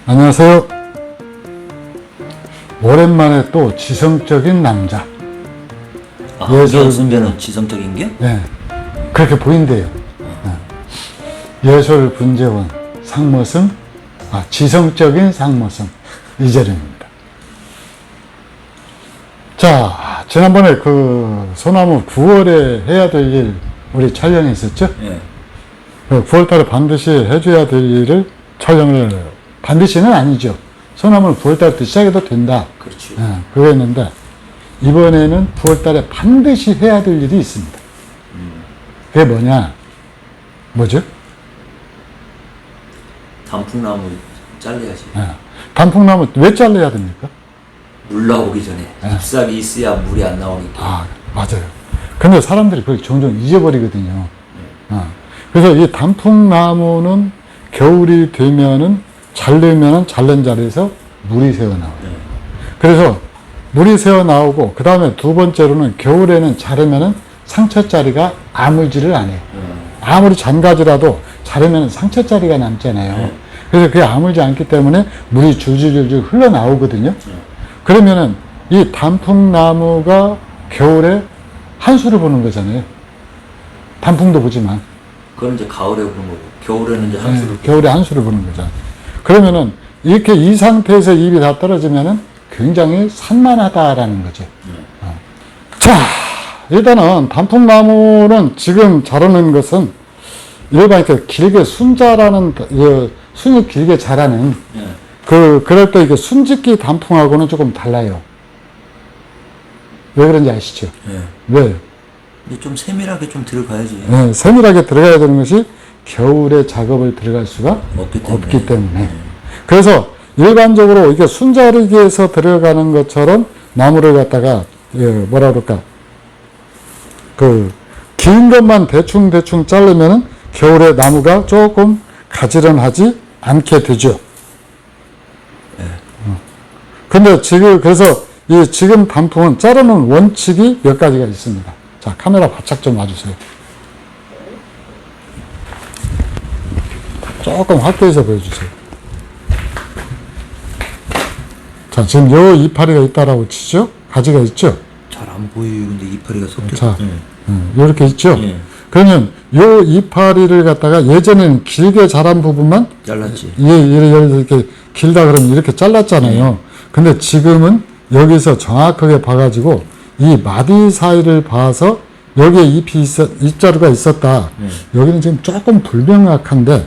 안녕하세요. 오랜만에 또 지성적인 남자. 예술 분재는 지성적인 게? 네, 그렇게 보인대요. 예술 분재원 상모성, 지성적인 상모성 이재룡입니다. 자, 지난번에 그 소나무 9월에 해야 될 일 우리 촬영했었죠? 예. 9월달에 반드시 해줘야 될 일을 촬영을 반드시는 아니죠. 소나무는 9월달부터 시작해도 된다. 그렇지. 그거였는데 이번에는 9월달에 반드시 해야 될 일이 있습니다. 그게 뭐냐? 뭐죠? 단풍나무 잘라야지. 단풍나무 왜 잘라야 됩니까? 물 나오기 전에 잎사귀 있어야 물이 안 나오니까. 맞아요. 근데 사람들이 그걸 종종 잊어버리거든요. 그래서 이 단풍나무는 겨울이 되면은 자르면은 자른 자리에서 물이 새어 나와요. 그래서 물이 새어 나오고 그 다음에 두 번째로는 겨울에는 자르면은 상처자리가 아물지를 않아요. 아무리 잔가지라도 자르면 상처자리가 남잖아요. 그래서 그게 아물지 않기 때문에 물이 줄줄줄줄 흘러나오거든요. 그러면은 이 단풍나무가 겨울에 한수를 보는 거잖아요. 단풍도 보지만. 그건 이제 가을에 보는 거고, 겨울에는 이제 한수를. 겨울에 한수를 보는 거잖아요. 그러면은 이렇게 이 상태에서 잎이 다 떨어지면은 굉장히 산만하다라는 거죠. 자, 일단은 단풍나무는 지금 자라는 것은 일반 이렇게 길게 순자라는 순이 길게 자라는 그럴 때 이게 순짓기 단풍하고는 조금 달라요. 왜 그런지 아시죠? 왜? 좀 세밀하게 좀 들어가야지. 네, 세밀하게 들어가야 되는 것이 겨울에 작업을 들어갈 수가 없기 때문에. 그래서 일반적으로 이게 순자르기에서 들어가는 것처럼 나무를 갖다가 뭐라 그럴까, 긴 것만 대충 자르면은 겨울에 나무가 조금 가지런하지 않게 되죠. 근데 그래서 지금 단풍은 자르는 원칙이 몇 가지가 있습니다. 자, 카메라 바짝 좀 와주세요. 조금 확대해서 보여주세요. 자, 지금 요 이파리가 있다라고 치죠? 가지가 있죠? 잘 안 보이는데 이파리가 섞여. 자, 요렇게 있죠? 그러면 요 이파리를 갖다가 예전에는 길게 자란 부분만 잘랐지. 이렇게 길다 그러면 이렇게 잘랐잖아요. 근데 지금은 여기서 정확하게 봐가지고 이 마디 사이를 봐서 여기에 잎자루가 있었다. 여기는 지금 조금 불명확한데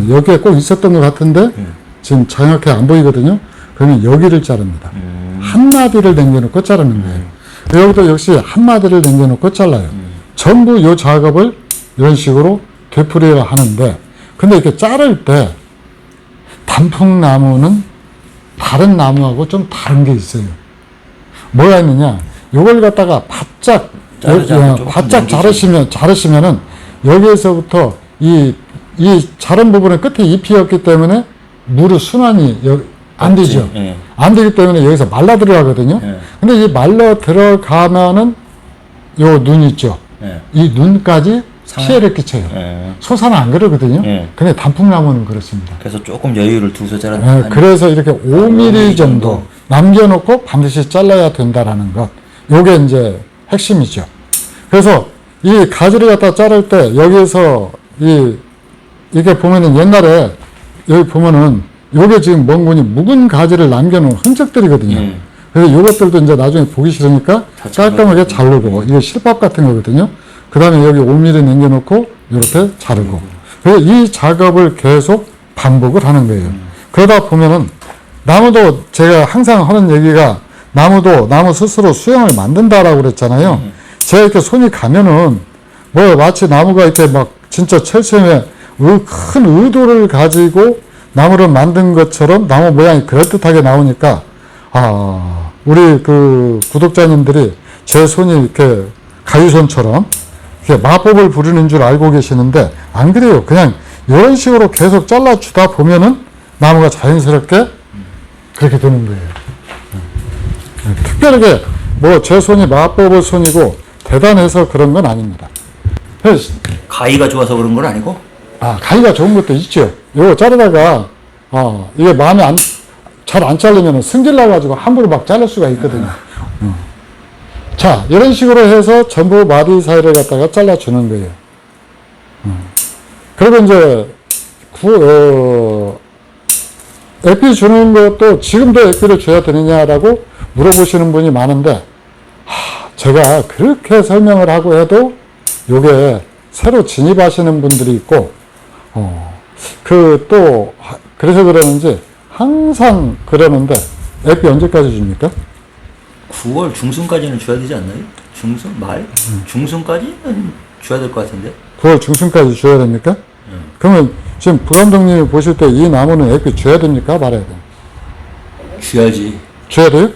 여기에 꼭 있었던 것 같은데 지금 정확하게 안 보이거든요. 그러면 여기를 자릅니다. 한 마디를 남겨놓고 자르는 거예요. 여기도 역시 한 마디를 남겨놓고 잘라요. 전부 이 작업을 이런 식으로 되풀이해야 하는데, 근데 이렇게 자를 때 단풍나무는 다른 나무하고 좀 다른 게 있어요. 뭐가 있느냐? 이걸 갖다가 바짝 자르시면은 여기에서부터 이 자른 부분의 끝에 잎이었기 때문에 물의 순환이 안 되죠. 안 되기 때문에 여기서 말라 들어가거든요. 근데 이 말라 들어가면은 요 눈 있죠. 이 눈까지 피해를 끼쳐요. 소사는 안 그러거든요. 근데 단풍나무는 그렇습니다. 그래서 조금 여유를 두서 자르는. 그래서 이렇게 5mm 정도 남겨놓고 반드시 잘라야 된다라는 것. 요게 이제 핵심이죠. 그래서 이 가지를 갖다 자를 때 여기에서 이게 보면은 옛날에 여기 보면은 요게 지금 멍군이 묵은 가지를 남겨놓은 흔적들이거든요. 그래서 요것들도 이제 나중에 보기 싫으니까 깔끔하게 자르고, 이게 실밥 같은 거거든요. 그 다음에 여기 5mm 남겨놓고 이렇게 자르고. 그래서 이 작업을 계속 반복을 하는 거예요. 그러다 보면은 나무도 제가 항상 하는 얘기가 나무도 나무 스스로 수영을 만든다라고 그랬잖아요. 제가 이렇게 손이 가면은 마치 나무가 이렇게 막 진짜 철새에 큰 의도를 가지고 나무를 만든 것처럼 나무 모양이 그럴듯하게 나오니까 우리 구독자님들이 제 손이 이렇게 가위손처럼 이렇게 마법을 부리는 줄 알고 계시는데 안 그래요. 그냥 이런 식으로 계속 잘라주다 보면은 나무가 자연스럽게 그렇게 되는 거예요. 특별하게 제 손이 마법의 손이고 대단해서 그런 건 아닙니다. 가위가 좋아서 그런 건 아니고? 가위가 좋은 것도 있죠. 요거 자르다가 이게 마음에 잘 안 잘리면 승질 나가지고 함부로 막 자를 수가 있거든요. 자, 이런 식으로 해서 전부 마디 사이를 갖다가 잘라주는 거예요. 그리고 이제, 에피 주는 것도 지금도 에피를 줘야 되느냐라고 물어보시는 분이 많은데, 제가 그렇게 설명을 하고 해도 요게 새로 진입하시는 분들이 있고, 그래서 그러는지 항상 그러는데, 에피 언제까지 줍니까? 9월 중순까지는 줘야 되지 않나요? 중순? 말? 중순까지는 줘야 될 것 같은데? 9월 중순까지 줘야 됩니까? 그러면 지금 부감독님이 보실 때 이 나무는 에피 줘야 됩니까? 말아야 돼요? 줘야지. 줘야 돼요?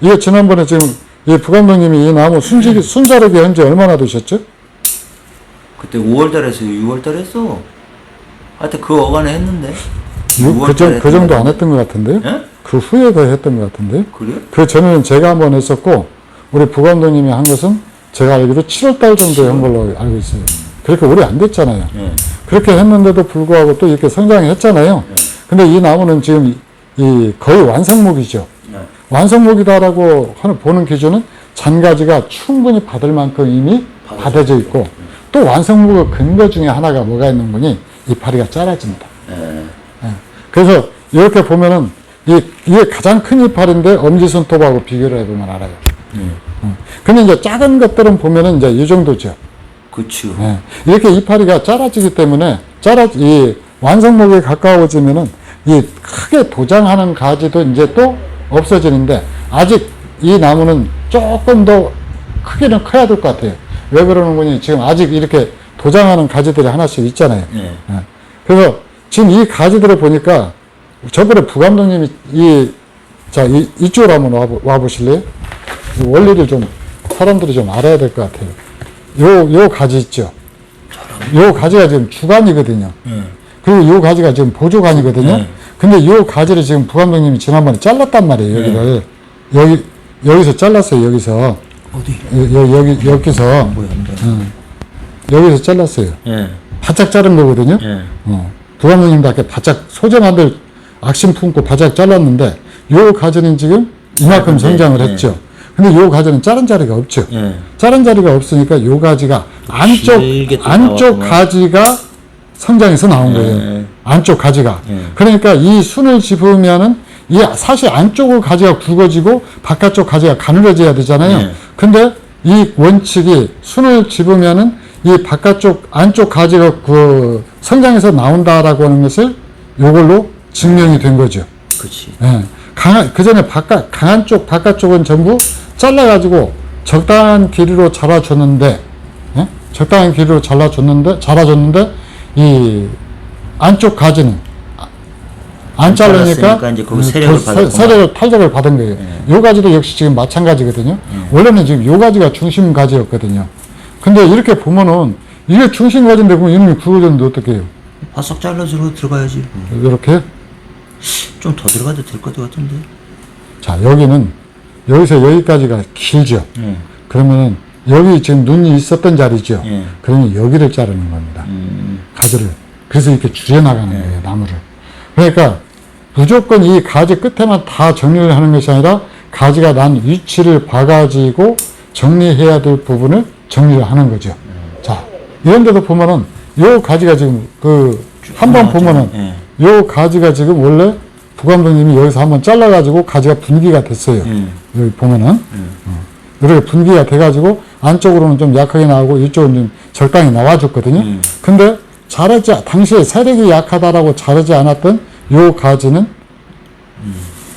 이게 지난번에 지금 이 부감독님이 이 나무 순자력이 현재 얼마나 되셨죠? 그때 5월달에 했어요. 6월달에 했어. 하여튼 그 어간에 했는데. 그 정도 안 했던 것 같은데요? 예? 그 후에 더 했던 것 같은데요? 그래요? 그 전에는 제가 한번 했었고, 우리 부감독님이 한 것은 제가 알기로 7월달 정도에 한 걸로 알고 있어요. 그렇게 오래 안 됐잖아요. 예. 그렇게 했는데도 불구하고 또 이렇게 성장을 했잖아요. 근데 이 나무는 지금 거의 완성목이죠. 예. 완성목이다라고 보는 기준은 잔가지가 충분히 받을 만큼 이미 받아져 있고, 또 완성목의 근거 중에 하나가 뭐가 있는 거니? 이파리가 짧아집니다. 예. 그래서 이렇게 보면은 이게 가장 큰 이파리인데 엄지손톱하고 비교를 해보면 알아요. 근데 이제 작은 것들은 보면은 이제 이 정도죠. 그쵸. 예. 이렇게 이파리가 짧아지기 때문에 이 완성목에 가까워지면은 이 크게 도장하는 가지도 이제 또 없어지는데, 아직 이 나무는 조금 더 크기는 커야 될 것 같아요. 왜 그러는 거니? 지금 아직 이렇게 도장하는 가지들이 하나씩 있잖아요. 예. 예. 그래서 지금 이 가지들을 보니까 저번에 부감독님이 이쪽으로 한번 와보실래요? 이 원리를 좀 사람들이 좀 알아야 될 것 같아요. 요 가지 있죠? 요 가지가 지금 주간이거든요. 그리고 요 가지가 지금 보조간이거든요. 근데 요 가지를 지금 부감독님이 지난번에 잘랐단 말이에요. 여기를. 여기서 잘랐어요. 여기서. 어디? 여기서. 뭐야, 여기서 잘랐어요. 예. 바짝 자른 거거든요. 예. 부감독님도 아까 바짝 소재 만들 악심 품고 바짝 잘랐는데, 요 가지는 지금 이만큼 성장을 했죠. 근데 요 가지는 자른 자리가 없죠. 예. 자른 자리가 없으니까 요 가지가 길게 또 안쪽 나왔구나. 가지가 성장해서 나온 거예요. 안쪽 가지가. 그러니까 이 순을 집으면은 이 사실 안쪽의 가지가 굵어지고 바깥쪽 가지가 가늘어져야 되잖아요. 근데 이 원칙이 순을 집으면은 이 안쪽 가지가 성장해서 나온다라고 하는 것을 요걸로 증명이 된 거죠. 그치. 예. 그 전에 강한 쪽, 바깥쪽은 전부 잘라가지고 적당한 길이로 자라줬는데, 예? 적당한 길이로 자라줬는데, 이 안쪽 가지는 안 자르니까 이제 그 세력을 받았구나. 타격을 받은 거예요. 요 가지도 역시 지금 마찬가지거든요. 원래는 지금 요 가지가 중심 가지였거든요. 근데 이렇게 보면은 이게 중심 가지인데 그럼 이놈이 굵어졌는데 어떻게 해요? 바싹 잘라서 들어가야지. 이렇게? 좀 더 들어가도 될 것 같은데. 자, 여기서 여기까지가 길죠. 그러면은 여기 지금 눈이 있었던 자리죠. 그러면 여기를 자르는 겁니다. 가지를. 그래서 이렇게 줄여나가는 거예요, 나무를. 그러니까 무조건 이 가지 끝에만 다 정리를 하는 것이 아니라 가지가 난 위치를 봐가지고 정리해야 될 부분을 정리를 하는 거죠. 자, 이런 데도 보면은 요 가지가 지금 한번 보면은 요 가지가 지금 원래 부감독님이 여기서 한번 잘라가지고 가지가 분기가 됐어요. 여기 보면은. 이렇게 분기가 돼가지고 안쪽으로는 좀 약하게 나오고 이쪽은 좀 적당히 나와줬거든요. 근데 당시에 세력이 약하다라고 자르지 않았던 요 가지는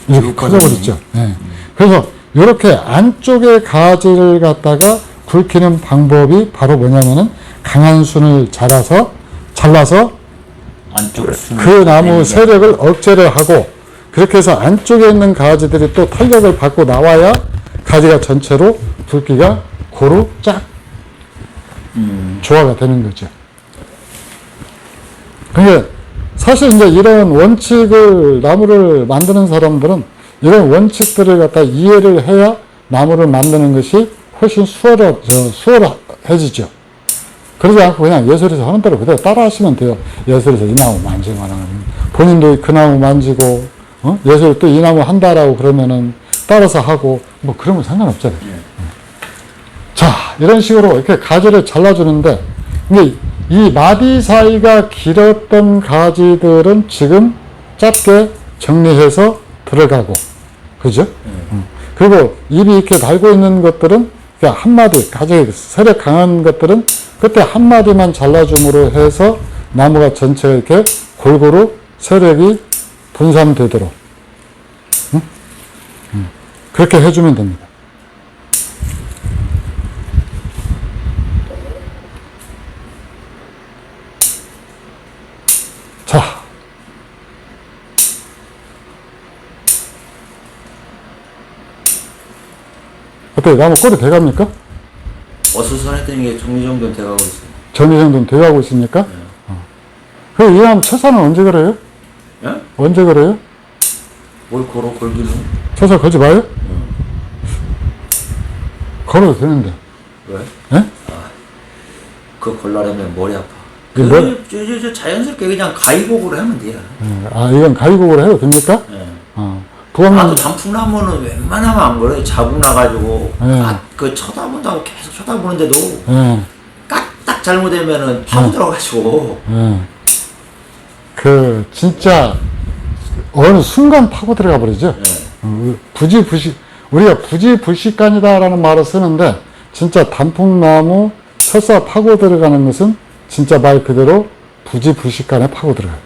이렇게 커져버렸죠. 네. 그래서 이렇게 안쪽의 가지를 갖다가 굵히는 방법이 바로 뭐냐면은 강한 순을 잘라서 안쪽 순을 그 나무 세력을 억제를 하고, 그렇게 해서 안쪽에 있는 가지들이 또 탄력을 받고 나와야 가지가 전체로 굵기가 고루 쫙 조화가 되는 거죠. 근데 사실 이제 이런 나무를 만드는 사람들은 이런 원칙들을 갖다 이해를 해야 나무를 만드는 것이 훨씬 수월해지죠. 그러지 않고 그냥 예술에서 하는 대로 그대로 따라 하시면 돼요. 예술에서 이 나무 만지면은 본인도 그 나무 만지고, 예술 또 이 나무 한다라고 그러면은 따라서 하고, 뭐 그러면 상관없잖아요. 자, 이런 식으로 이렇게 가지를 잘라주는데, 근데 이 마디 사이가 길었던 가지들은 지금 짧게 정리해서 들어가고, 그죠? 그리고 입이 이렇게 달고 있는 것들은 그냥 한 마디, 가지 세력 강한 것들은 그때 한 마디만 잘라줌으로 해서 나무가 전체가 이렇게 골고루 세력이 분산되도록, 그렇게 해주면 됩니다. 자, 어때요? 나무 꼴이 돼갑니까? 어수선했던 게 정리 정돈 돼가고 있어요. 정리 정돈 돼가고 있습니까? 그럼 이 나무 철사는 언제 그래요? 예? 언제 그래요? 뭘 걸어 걸기는? 철사 걸지 마요? 걸어도 되는데. 왜? 예? 그거 걸라려면 머리 아파. 그 뭐- 저 자연스럽게 그냥 가위곡으로 하면 돼요. 아, 이건 가위곡으로 해도 됩니까? 예. 부엌 나도 단풍나무는 웬만하면 안 걸어요. 자국 나가지고 예. 그 쳐다본다고 계속 쳐다보는데도 예, 딱 잘못되면은 파고 들어가지고 예. 그, 진짜, 어느 순간 파고 들어가 버리죠? 우리가 부지불식간이다라는 말을 쓰는데, 진짜 단풍나무 철사 파고 들어가는 것은 진짜 말 그대로 부지불식간에 파고 들어가요.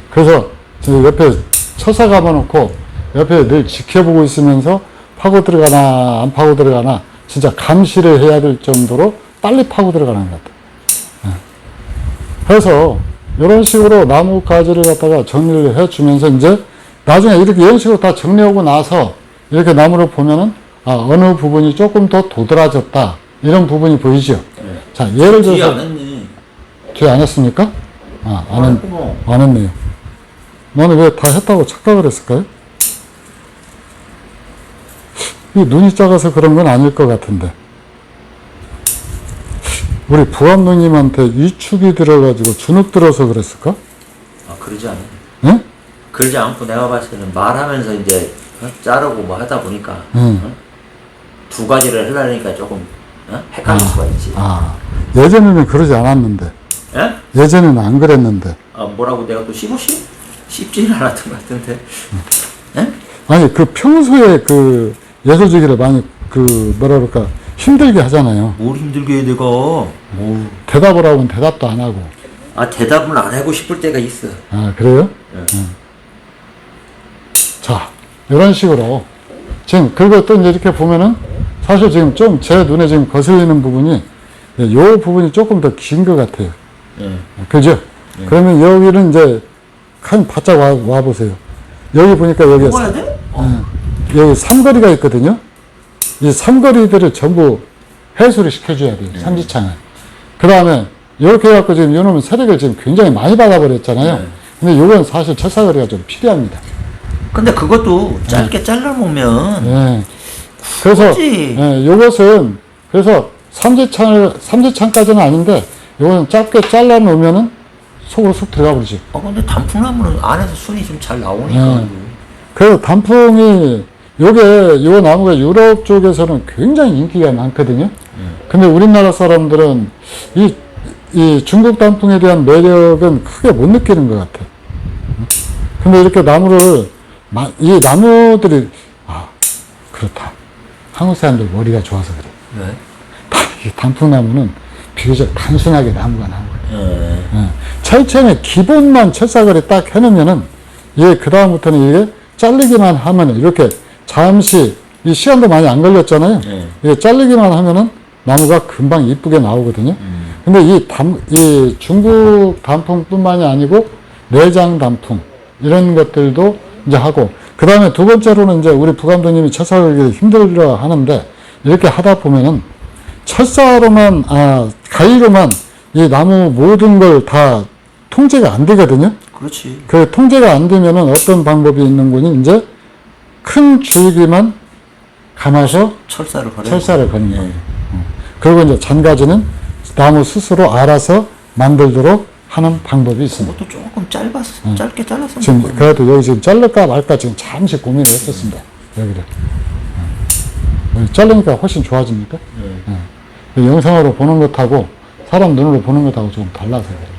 그래서 지금 옆에 철사 감아놓고 옆에 늘 지켜보고 있으면서 파고 들어가나 안 파고 들어가나 진짜 감시를 해야 될 정도로 빨리 파고 들어가는 것 같아요. 그래서 이런 식으로 나무 가지를 갖다가 정리를 해주면서 이제 나중에 이렇게 이런 식으로 다 정리하고 나서 이렇게 나무를 보면은 어느 부분이 조금 더 도드라졌다 이런 부분이 보이죠. 네. 자, 예를 뒤에 들어서 안 했네. 뒤에 안 했습니까? 안 했네요. 너는 왜 다 했다고 착각을 했을까요? 이 눈이 작아서 그런 건 아닐 것 같은데. 우리 부암 누님한테 위축이 들어가지고 주눅 들어서 그랬을까? 그러지 않아요. 응? 그러지 않고 내가 봤을 때는 말하면서 이제 자르고 뭐 하다 보니까 두 가지를 하려니까 조금 헷갈릴 수가 있지. 예전에는 그러지 않았는데. 예? 예전에는 안 그랬는데. 뭐라고 내가 또 씹지는 않았던 것 같은데. 예? 아니, 그 평소에 그 예술주기를 많이 뭐라 그럴까, 힘들게 하잖아요. 뭘 힘들게 해, 내가. 대답을 하면 대답도 안 하고. 대답은 안 하고 싶을 때가 있어. 그래요? 예. 자, 이런 식으로. 지금, 그리고 또 이제 이렇게 보면은, 사실 지금 좀 제 눈에 지금 거슬리는 부분이, 요 부분이 조금 더 긴 것 같아요. 예. 그죠? 그러면 여기는 이제, 한 바짝 와보세요. 여기 보니까 여기, 먹어야 돼? 여기 삼거리가 있거든요. 이 삼거리들을 전부 해소를 시켜줘야 돼요. 삼지창을. 그 다음에, 이렇게 해갖고 지금 요놈은 세력을 지금 굉장히 많이 받아버렸잖아요. 근데 요건 사실 철사거리가 좀 필요합니다. 근데 그것도 짧게 잘라놓으면. 예. 그래서, 요것은, 그래서 삼지창까지는 아닌데, 요거는 짧게 잘라놓으면은 속으로 쑥 들어가 버리지. 근데 단풍나무는 안에서 순이 좀 잘 나오니까. 그래서 단풍이, 요 나무가 유럽 쪽에서는 굉장히 인기가 많거든요. 근데 우리나라 사람들은 이 중국 단풍에 대한 매력은 크게 못 느끼는 것 같아. 근데 이렇게 이 나무들이, 그렇다. 한국 사람들 머리가 좋아서 그래. 왜? 이 단풍나무는 비교적 단순하게 나무가 나온 거예요. 예. 철천의 기본만 철사거리 딱 해놓으면은, 그다음부터는 이게 잘리기만 하면은, 이렇게 잠시, 이 시간도 많이 안 걸렸잖아요. 이게 잘리기만 하면은 나무가 금방 이쁘게 나오거든요. 근데 이 중국 단풍뿐만이 아니고, 내장 단풍, 이런 것들도 이제 하고, 그 다음에 두 번째로는 이제 우리 부감독님이 철사거리 힘들어 하는데, 이렇게 하다 보면은, 철사로만, 가위로만 이 나무 모든 걸 다 통제가 안 되거든요. 그렇지. 그 통제가 안 되면은 어떤 방법이 있는 거니, 이제 큰 줄기만 감아서 철사를 거는 거는 거예요. 그리고 이제 잔가지는 나무 스스로 알아서 만들도록 하는 방법이 있습니다. 그것도 조금 짧게 잘랐으면 지금 좋겠네. 그래도 여기 지금 자를까 말까 지금 잠시 고민을 했었습니다. 여기를. 여기 자르니까 훨씬 좋아집니까? 네. 영상으로 보는 것하고 사람 눈으로 보는 것하고 좀 달라서 그래요.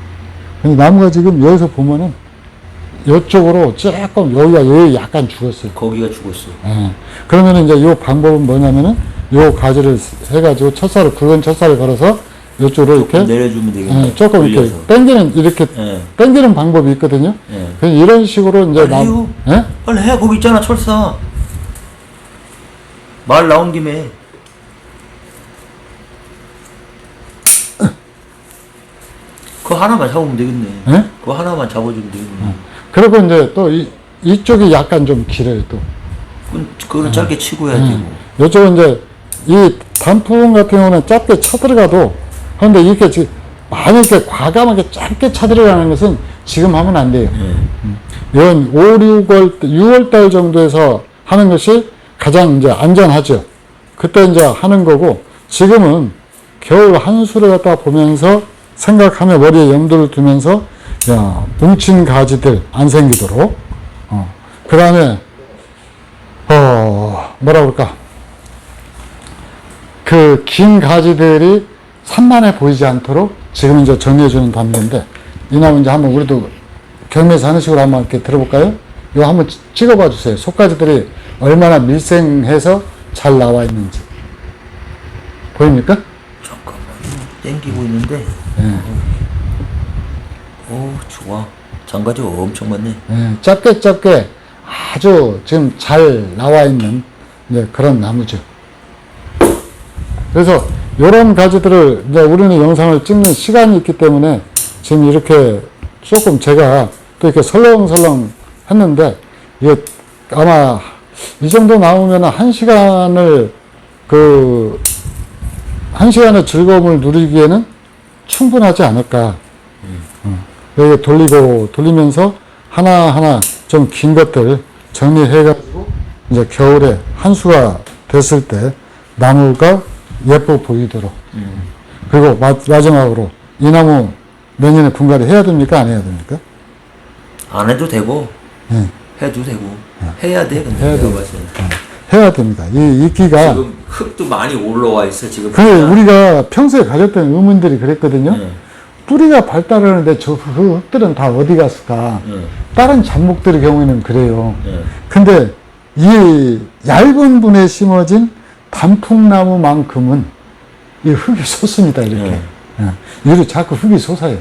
근데 나무가 지금 여기서 보면은 이쪽으로 조금 여기 약간 죽었어요. 거기가 죽었어. 예. 그러면 이제 이 방법은 뭐냐면은 요 가지를 해가지고 굵은 첫살을 걸어서 이쪽으로 이렇게 내려주면 되겠네. 예, 조금 이렇게 올려서. 당기는 이렇게 예. 당기는 방법이 있거든요. 예. 그래서 이런 식으로 이제 빨리 해요. 예? 빨리 해. 거기 있잖아, 철사. 말 나온 김에. 그거 하나만 잡으면 되겠네. 예? 그거 하나만 잡아주면 되겠네. 그리고 이제 또 이쪽이 약간 좀 길어요 또. 그거는 짧게 치고 해야 되고. 이쪽은 이제 이 단풍 같은 경우는 짧게 쳐들어가도 그런데 이렇게 지금 많이 이렇게 과감하게 짧게 쳐들어가는 것은 지금 하면 안 돼요. 이건 5, 6월, 6월 달 정도에서 하는 것이 가장 이제 안전하죠. 그때 이제 하는 거고 지금은 겨울 한수를 갖다 보면서 생각하며 머리에 염두를 두면서 야, 뭉친 가지들 안 생기도록 그 다음에 뭐라 그럴까 그 긴 가지들이 산만해 보이지 않도록 지금 이제 정리해주는 단계인데 이 나무 이제 한번 우리도 경매에서 하는 식으로 한번 이렇게 들어볼까요? 이거 한번 찍어봐 주세요. 속가지들이 얼마나 밀생해서 잘 나와 있는지 보입니까? 잠깐만요. 땡기고 있는데. 예. 오, 좋아. 장가지가 엄청 많네. 예, 짧게 아주 지금 잘 나와 있는 이제 그런 나무죠. 그래서 이런 가지들을 이제 우리는 영상을 찍는 시간이 있기 때문에 지금 이렇게 조금 제가 또 이렇게 설렁설렁 했는데 이게 아마 이 정도 나오면 한 시간의 즐거움을 누리기에는 충분하지 않을까. 여기 돌리면서 하나하나 좀 긴 것들 정리해가지고 이제 겨울에 한수가 됐을 때 나무가 예뻐 보이도록. 그리고 마지막으로 이 나무 내년에 분갈이 해야 됩니까? 안 해야 됩니까? 안 해도 되고, 예. 해도 되고, 해야 돼. 근데 해야 내가 돼. 봤을 때는. 해야 됩니다. 이 이끼가 지금 흙도 많이 올라와 있어, 지금. 그 우리가 평소에 가졌던 의문들이 그랬거든요. 뿌리가 발달하는데 저 흙들은 다 어디 갔을까? 다른 잡목들의 경우에는 그래요. 근데 이 얇은 분에 심어진 단풍나무만큼은 이 흙이 솟습니다, 이렇게. 이리 자꾸 흙이 솟아요.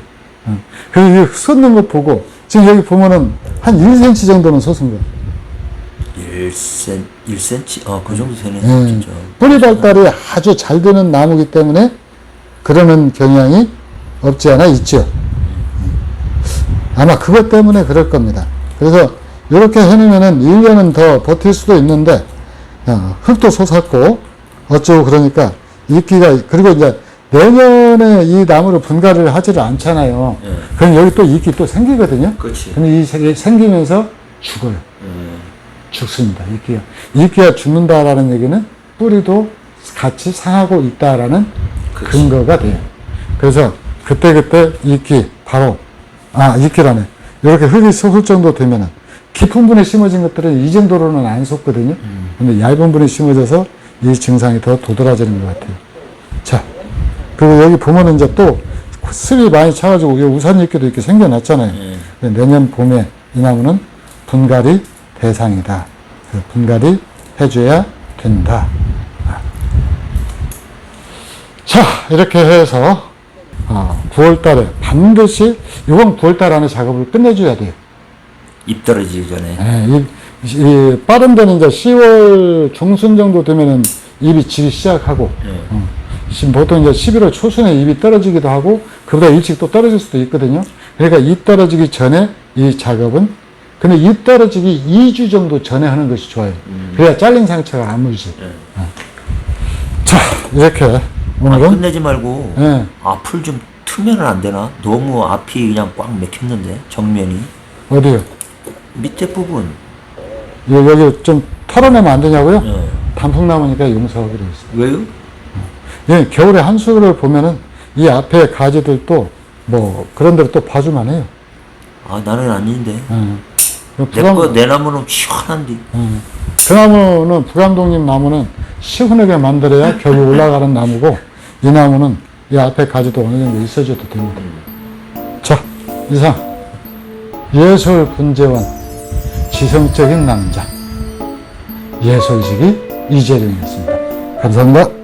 그래서 이 솟는 거 보고, 지금 여기 보면은 한 1cm 정도는 솟은 거예요. 1cm? 그 정도 되네, 진짜. 뿌리 발달이 아주 잘 되는 나무기 때문에 그러는 경향이 없지 않아 있죠. 아마 그것 때문에 그럴 겁니다. 그래서 이렇게 해놓으면은 1년은 더 버틸 수도 있는데, 흙도 솟았고, 어쩌고 그러니까, 이끼가, 그리고 이제 내년에 이 나무를 분갈이를 하지를 않잖아요. 그럼 여기 또 이끼 또 생기거든요. 그렇지. 근데 이 생기면서 죽어요. 죽습니다. 이끼가 죽는다라는 얘기는 뿌리도 같이 상하고 있다라는 그치. 근거가 돼요. 그래서 그때 이끼라네. 이렇게 흙이 솟을 정도 되면은 깊은 분에 심어진 것들은 이 정도로는 안 솟거든요. 근데 얇은 분에 심어져서 이 증상이 더 도드라지는 것 같아요. 자, 그리고 여기 보면은 이제 또 습이 많이 차가지고 우산 이끼도 이렇게 생겨났잖아요. 내년 봄에 이 나무는 분갈이 대상이다. 분갈이 해줘야 된다. 자, 이렇게 해서 9월 달에 반드시 이번 9월 달 안에 작업을 끝내줘야 돼요. 잎 떨어지기 전에. 네, 이 빠른 데는 이제 10월 중순 정도 되면은 잎이 지기 시작하고, 지금 보통 이제 11월 초순에 잎이 떨어지기도 하고, 그보다 일찍 또 떨어질 수도 있거든요. 그러니까 잎 떨어지기 전에 이 작업은, 근데 잎 떨어지기 2주 정도 전에 하는 것이 좋아요. 그래야 잘린 상처가 안 물지. 자, 이렇게 오늘은 끝내지 말고, 앞을 좀 트면 안 되나? 너무 앞이 그냥 꽉 막혔는데, 정면이. 어디요? 밑에 부분. 여기 좀 털어내면 안 되냐고요? 단풍나무니까 용서하기로 했어요. 왜요? 예, 겨울에 한수를 보면은 이 앞에 가지들도 뭐 그런 데로 또 봐주만 해요. 아, 나는 아닌데. 내 나무는 시원한데. 그 나무는 부감독님 나무는 시원하게 만들어야 격이 올라가는 나무고, 이 나무는 이 앞에 가지도 어느 정도 있어줘도 됩니다. 자, 이상 예술 분재원 지성적인 남자 예술식이 이재룡이었습니다. 감사합니다.